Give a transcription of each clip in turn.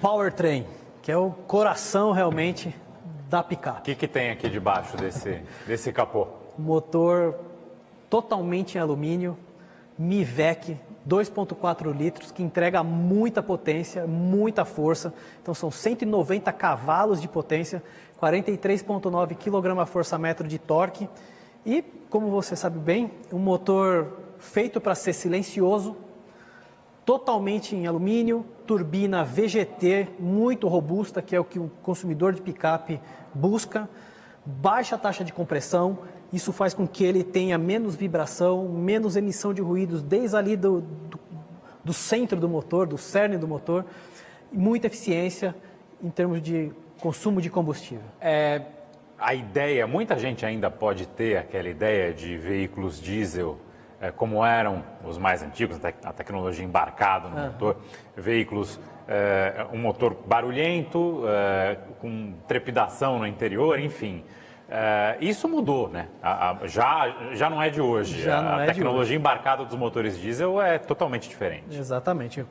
powertrain, que é o coração realmente da picape. O que tem aqui debaixo desse capô? Motor totalmente em alumínio, Mivec, 2.4 litros, que entrega muita potência, muita força. Então são 190 cavalos de potência, 43.9 kgfm de torque. E, como você sabe bem, um motor feito para ser silencioso, totalmente em alumínio, turbina VGT muito robusta, que é o que o consumidor de picape busca, baixa taxa de compressão, isso faz com que ele tenha menos vibração, menos emissão de ruídos desde ali do centro do motor, do cerne do motor, e muita eficiência em termos de consumo de combustível. A ideia, muita gente ainda pode ter aquela ideia de veículos diesel como eram os mais antigos, a tecnologia embarcada no motor, veículos, um motor barulhento, com trepidação no interior, enfim. Isso mudou, né? Já não é de hoje. A tecnologia embarcada dos motores diesel é totalmente diferente. Exatamente.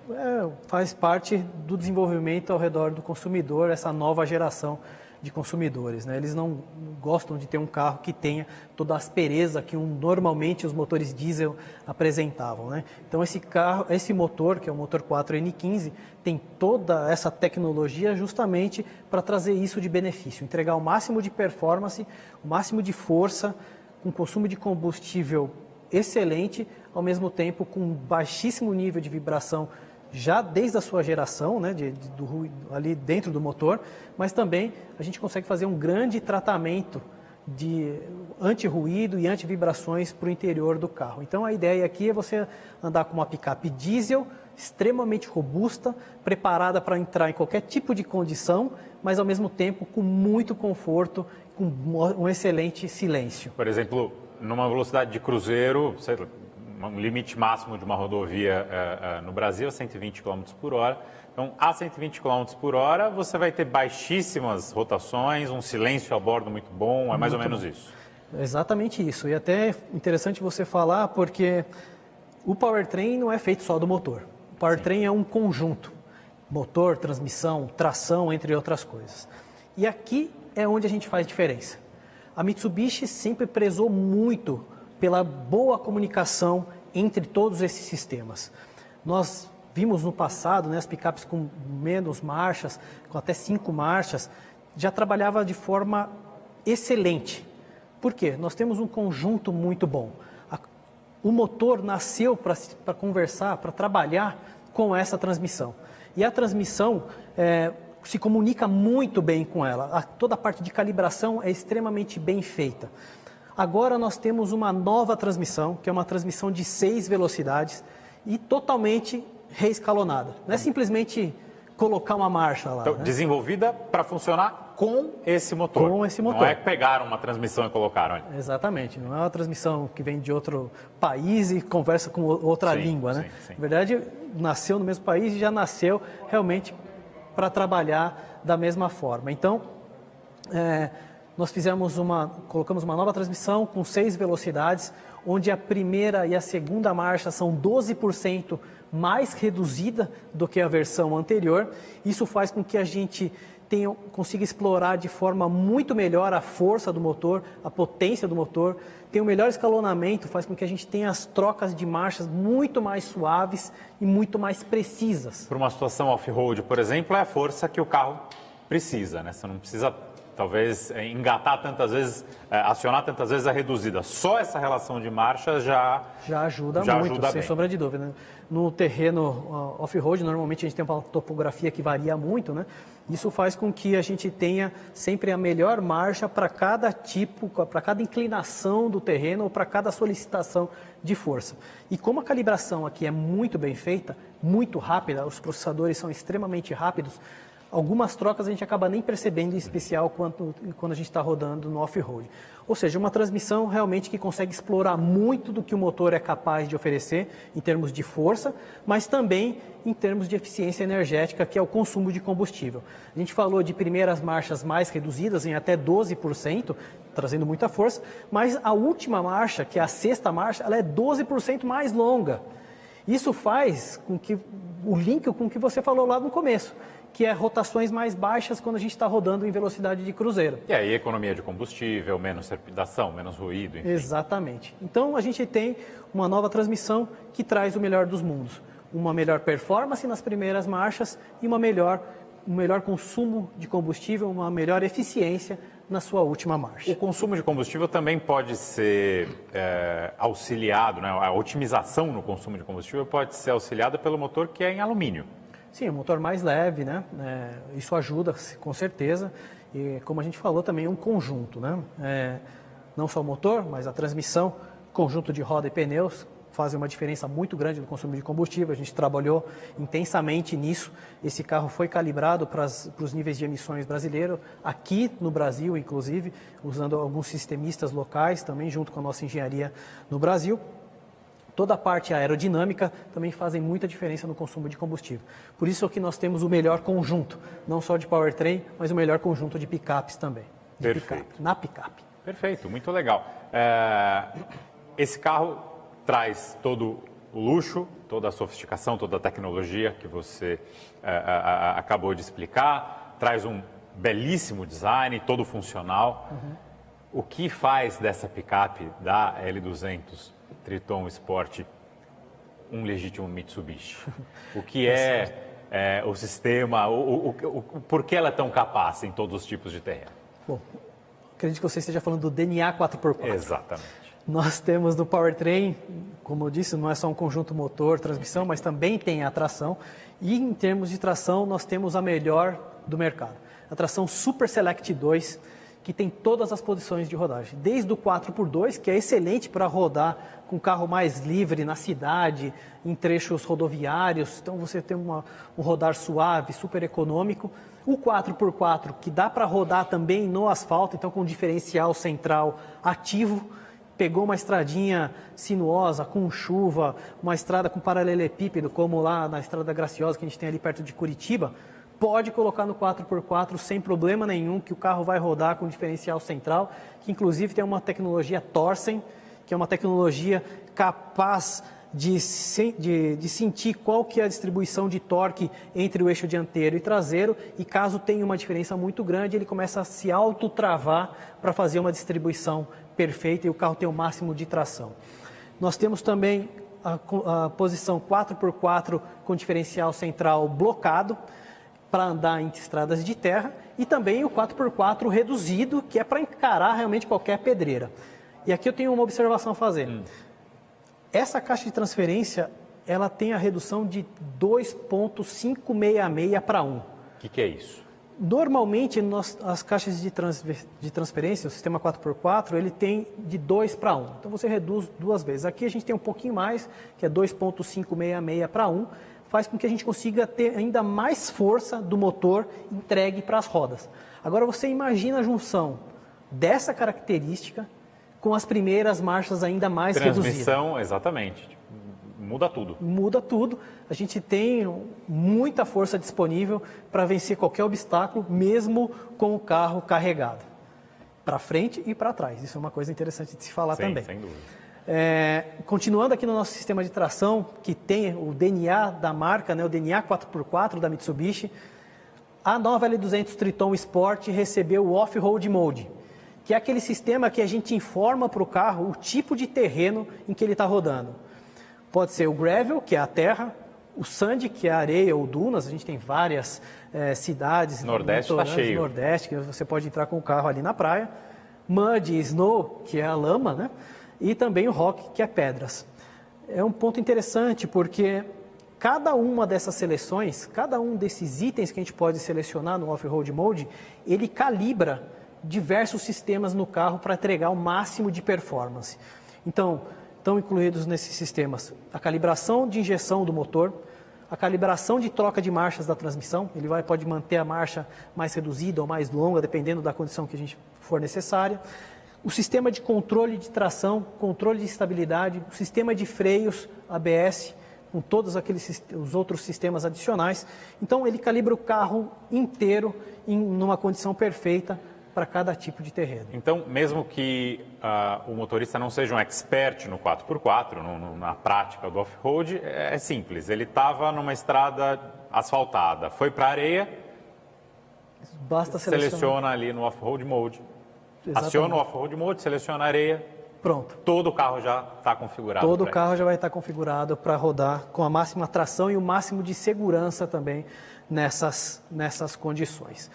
Faz parte do desenvolvimento ao redor do consumidor, essa nova geração de consumidores, né? Eles não gostam de ter um carro que tenha toda a aspereza que normalmente os motores diesel apresentavam, né? Então esse motor, que é o motor 4N15, tem toda essa tecnologia justamente para trazer isso de benefício, entregar o máximo de performance, o máximo de força, com consumo de combustível excelente, ao mesmo tempo com baixíssimo nível de vibração já desde a sua geração, né, do ruído ali dentro do motor, mas também a gente consegue fazer um grande tratamento de anti-ruído e anti-vibrações para o interior do carro. Então a ideia aqui é você andar com uma picape diesel extremamente robusta, preparada para entrar em qualquer tipo de condição, mas ao mesmo tempo com muito conforto, com um excelente silêncio. Por exemplo, numa velocidade de cruzeiro, sei lá, um limite máximo de uma rodovia no Brasil é 120 km por hora. Então, a 120 km por hora, você vai ter baixíssimas rotações, um silêncio a bordo muito bom, é mais ou menos isso. Exatamente isso. E até é interessante você falar, porque o powertrain não é feito só do motor. O powertrain é um conjunto. Motor, transmissão, tração, entre outras coisas. E aqui é onde a gente faz diferença. A Mitsubishi sempre prezou muito pela boa comunicação entre todos esses sistemas. Nós vimos no passado, né, as picapes com menos marchas, com até 5 marchas, já trabalhava de forma excelente. Por quê? Nós temos um conjunto muito bom. O motor nasceu para conversar, para trabalhar com essa transmissão. E a transmissão se comunica muito bem com ela. Toda a parte de calibração é extremamente bem feita. Agora nós temos uma nova transmissão, que é uma transmissão de 6 velocidades e totalmente reescalonada. Não é simplesmente colocar uma marcha lá. Então, né? Desenvolvida para funcionar com esse motor. Com esse motor. Não é que pegaram uma transmissão e colocaram ali. Exatamente. Não é uma transmissão que vem de outro país e conversa com outra língua, né? Sim. Na verdade, nasceu no mesmo país e já nasceu realmente para trabalhar da mesma forma. Então, nós colocamos uma nova transmissão com 6 velocidades, onde a primeira e a segunda marcha são 12% mais reduzida do que a versão anterior. Isso faz com que a gente consiga explorar de forma muito melhor a força do motor, a potência do motor, tem um melhor escalonamento, faz com que a gente tenha as trocas de marchas muito mais suaves e muito mais precisas. Para uma situação off-road, por exemplo, é a força que o carro precisa, né? Você não precisa talvez engatar tantas vezes, acionar tantas vezes a reduzida. Só essa relação de marcha já ajuda muito, sem sombra de dúvida. No terreno off-road, normalmente a gente tem uma topografia que varia muito, né? Isso faz com que a gente tenha sempre a melhor marcha para cada tipo, para cada inclinação do terreno ou para cada solicitação de força. E como a calibração aqui é muito bem feita, muito rápida, os processadores são extremamente rápidos, algumas trocas a gente acaba nem percebendo, em especial quando a gente está rodando no off-road. Ou seja, uma transmissão realmente que consegue explorar muito do que o motor é capaz de oferecer em termos de força, mas também em termos de eficiência energética, que é o consumo de combustível. A gente falou de primeiras marchas mais reduzidas, em até 12%, trazendo muita força, mas a última marcha, que é a 6ª marcha, ela é 12% mais longa. Isso faz com que o link com o que você falou lá no começo, que é rotações mais baixas quando a gente está rodando em velocidade de cruzeiro. E aí economia de combustível, menos trepidação, menos ruído, enfim. Exatamente. Então a gente tem uma nova transmissão que traz o melhor dos mundos. Uma melhor performance nas primeiras marchas e um melhor consumo de combustível, uma melhor eficiência na sua última marcha. O consumo de combustível também pode ser auxiliado, né? A otimização no consumo de combustível pode ser auxiliada pelo motor que é em alumínio. Sim, um motor mais leve, né? Isso ajuda, com certeza. E como a gente falou, também é um conjunto, né? Não só o motor, mas a transmissão, conjunto de roda e pneus, fazem uma diferença muito grande no consumo de combustível. A gente trabalhou intensamente nisso. Esse carro foi calibrado para os níveis de emissões brasileiros, aqui no Brasil, inclusive, usando alguns sistemistas locais, também junto com a nossa engenharia no Brasil. Toda a parte aerodinâmica também fazem muita diferença no consumo de combustível. Por isso que nós temos o melhor conjunto, não só de powertrain, mas o melhor conjunto de picapes também. Perfeito. Na picape. Perfeito, muito legal. Esse carro traz todo o luxo, toda a sofisticação, toda a tecnologia que você acabou de explicar, traz um belíssimo design, todo funcional. O que faz dessa picape, da L200 Triton Sport, um legítimo Mitsubishi? O que é o sistema, por que ela é tão capaz em todos os tipos de terreno? Bom, acredito que você esteja falando do DNA 4x4. Exatamente. Nós temos no powertrain, como eu disse, não é só um conjunto motor, transmissão, mas também tem a tração. E em termos de tração, nós temos a melhor do mercado. A tração Super Select 2, que tem todas as posições de rodagem. Desde o 4x2, que é excelente para rodar com carro mais livre na cidade, em trechos rodoviários. Então você tem um rodar suave, super econômico. O 4x4, que dá para rodar também no asfalto, então com diferencial central ativo. Pegou uma estradinha sinuosa, com chuva, uma estrada com paralelepípedo, como lá na Estrada Graciosa, que a gente tem ali perto de Curitiba, pode colocar no 4x4 sem problema nenhum, que o carro vai rodar com diferencial central, que inclusive tem uma tecnologia Torsen, que é uma tecnologia capaz de sentir qual que é a distribuição de torque entre o eixo dianteiro e traseiro, e caso tenha uma diferença muito grande, ele começa a se autotravar para fazer uma distribuição perfeita e o carro tem o máximo de tração. Nós temos também a posição 4x4 com diferencial central blocado para andar em estradas de terra e também o 4x4 reduzido, que é para encarar realmente qualquer pedreira. E aqui eu tenho uma observação a fazer. Essa caixa de transferência, ela tem a redução de 2.566 para 1. O que é isso? Normalmente, as caixas de transferência, o sistema 4x4, ele tem de 2 para 1. Então, você reduz duas vezes. Aqui a gente tem um pouquinho mais, que é 2.566 para 1. Faz com que a gente consiga ter ainda mais força do motor entregue para as rodas. Agora, você imagina a junção dessa característica com as primeiras marchas ainda mais reduzidas. Transmissão, exatamente. Muda tudo. Muda tudo. A gente tem muita força disponível para vencer qualquer obstáculo, mesmo com o carro carregado. Para frente e para trás. Isso é uma coisa interessante de se falar também. Sem dúvida. Continuando aqui no nosso sistema de tração, que tem o DNA da marca, né, o DNA 4x4 da Mitsubishi, a nova L200 Triton Sport recebeu o Off-Road Mode, que é aquele sistema que a gente informa para o carro o tipo de terreno em que ele está rodando. Pode ser o gravel, que é a terra, o sand, que é a areia ou dunas. A gente tem várias cidades. Nordeste está cheio. Nordeste, que você pode entrar com o carro ali na praia. Mud e snow, que é a lama, né? E também o rock, que é pedras. É um ponto interessante porque cada uma dessas seleções, cada um desses itens que a gente pode selecionar no Off-Road Mode, ele calibra diversos sistemas no carro para entregar o máximo de performance. Então, estão incluídos nesses sistemas a calibração de injeção do motor, a calibração de troca de marchas da transmissão, ele pode manter a marcha mais reduzida ou mais longa, dependendo da condição que a gente for necessária, o sistema de controle de tração, controle de estabilidade, o sistema de freios ABS, com todos os outros sistemas adicionais. Então, ele calibra o carro inteiro numa condição perfeita para cada tipo de terreno. Então, mesmo que o motorista não seja um expert no 4x4, na prática do off-road, é simples. Ele estava numa estrada asfaltada, foi para a areia, Basta seleciona ali no off-road mode. Exatamente. Aciona o off-road mode, seleciona a areia. Pronto. Todo o carro já está configurado. Todo o carro já vai estar configurado para rodar com a máxima tração e o máximo de segurança também nessas condições.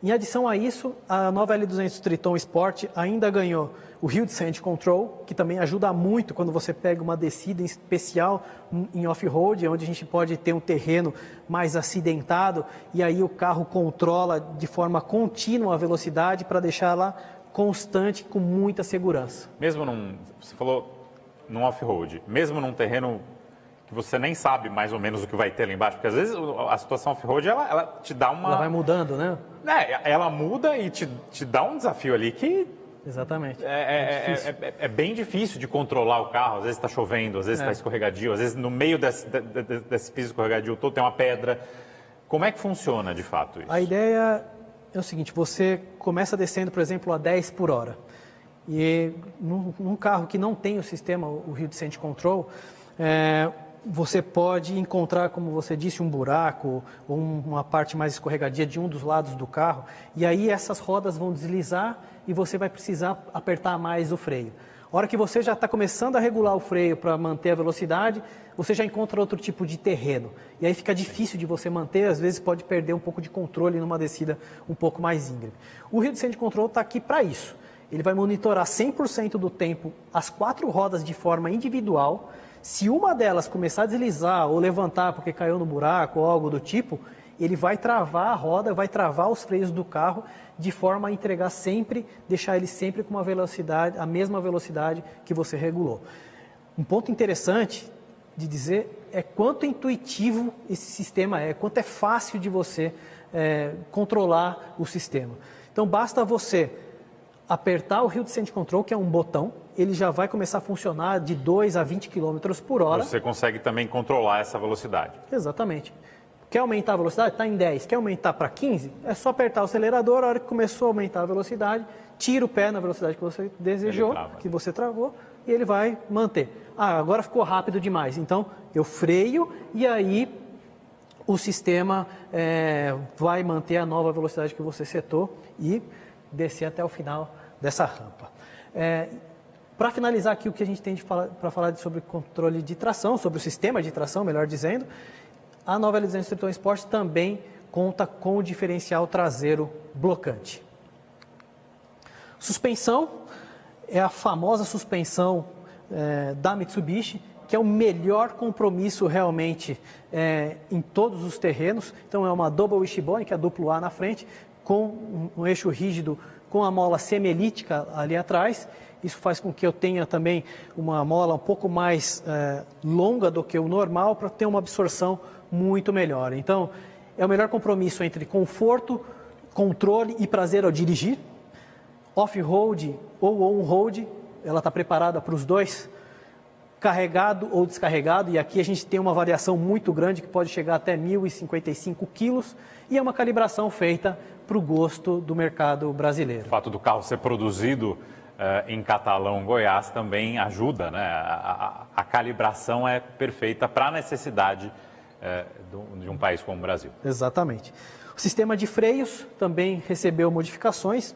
Em adição a isso, a nova L200 Triton Sport ainda ganhou o Hill Descent Control, que também ajuda muito quando você pega uma descida em especial em off-road, onde a gente pode ter um terreno mais acidentado e aí o carro controla de forma contínua a velocidade para deixá-la constante com muita segurança. Mesmo você falou num off-road, mesmo num terreno que você nem sabe mais ou menos o que vai ter lá embaixo, porque às vezes a situação off-road, ela te dá uma... Ela vai mudando, né? Ela muda e te dá um desafio ali que... Exatamente. É bem difícil de controlar o carro, às vezes está chovendo, às vezes está escorregadio, às vezes no meio desse piso escorregadio todo tem uma pedra. Como é que funciona de fato isso? A ideia é o seguinte, você começa descendo, por exemplo, a 10 por hora. E num carro que não tem o sistema, o Hill Descent Control, você pode encontrar, como você disse, um buraco ou uma parte mais escorregadia de um dos lados do carro. E aí essas rodas vão deslizar e você vai precisar apertar mais o freio. A hora que você já está começando a regular o freio para manter a velocidade, você já encontra outro tipo de terreno. E aí fica difícil de você manter, às vezes pode perder um pouco de controle numa descida um pouco mais íngreme. O Hill Descent Control está aqui para isso. Ele vai monitorar 100% do tempo as 4 rodas de forma individual. Se uma delas começar a deslizar ou levantar porque caiu no buraco ou algo do tipo, ele vai travar a roda, vai travar os freios do carro de forma a entregar sempre, deixar ele sempre com uma velocidade, a mesma velocidade que você regulou. Um ponto interessante de dizer é quanto intuitivo esse sistema é, quanto é fácil de você controlar o sistema. Então basta você apertar o Hill Descent Control, que é um botão, ele já vai começar a funcionar de 2 a 20 km por hora. Você consegue também controlar essa velocidade. Exatamente. Quer aumentar a velocidade? Está em 10. Quer aumentar para 15? É só apertar o acelerador, a hora que começou a aumentar a velocidade, tira o pé na velocidade que você desejou, que você travou, e ele vai manter. Agora ficou rápido demais. Então, eu freio e aí o sistema vai manter a nova velocidade que você setou e descer até o final dessa rampa. Para finalizar aqui o que a gente tem para falar sobre controle de tração, sobre o sistema de tração, melhor dizendo, a nova L200 Triton Sport também conta com o diferencial traseiro blocante. Suspensão é a famosa suspensão da Mitsubishi, que é o melhor compromisso realmente em todos os terrenos. Então é uma Double Wishbone, que é duplo A na frente, com um eixo rígido com a mola semi-elíptica ali atrás. Isso faz com que eu tenha também uma mola um pouco mais longa do que o normal para ter uma absorção muito melhor. Então, é o melhor compromisso entre conforto, controle e prazer ao dirigir. Off-road ou on-road, ela está preparada para os dois. Carregado ou descarregado, e aqui a gente tem uma variação muito grande que pode chegar até 1.055 quilos, e é uma calibração feita para o gosto do mercado brasileiro. O fato do carro ser produzido em Catalão, Goiás, também ajuda, né? A calibração é perfeita para a necessidade de um país como o Brasil. Exatamente. O sistema de freios também recebeu modificações.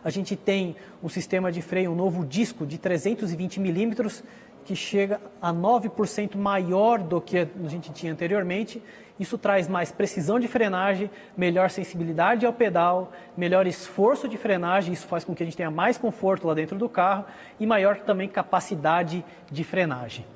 A gente tem um sistema de freio, um novo disco de 320 milímetros, que chega a 9% maior do que a gente tinha anteriormente. Isso traz mais precisão de frenagem, melhor sensibilidade ao pedal, melhor esforço de frenagem, isso faz com que a gente tenha mais conforto lá dentro do carro e maior também capacidade de frenagem.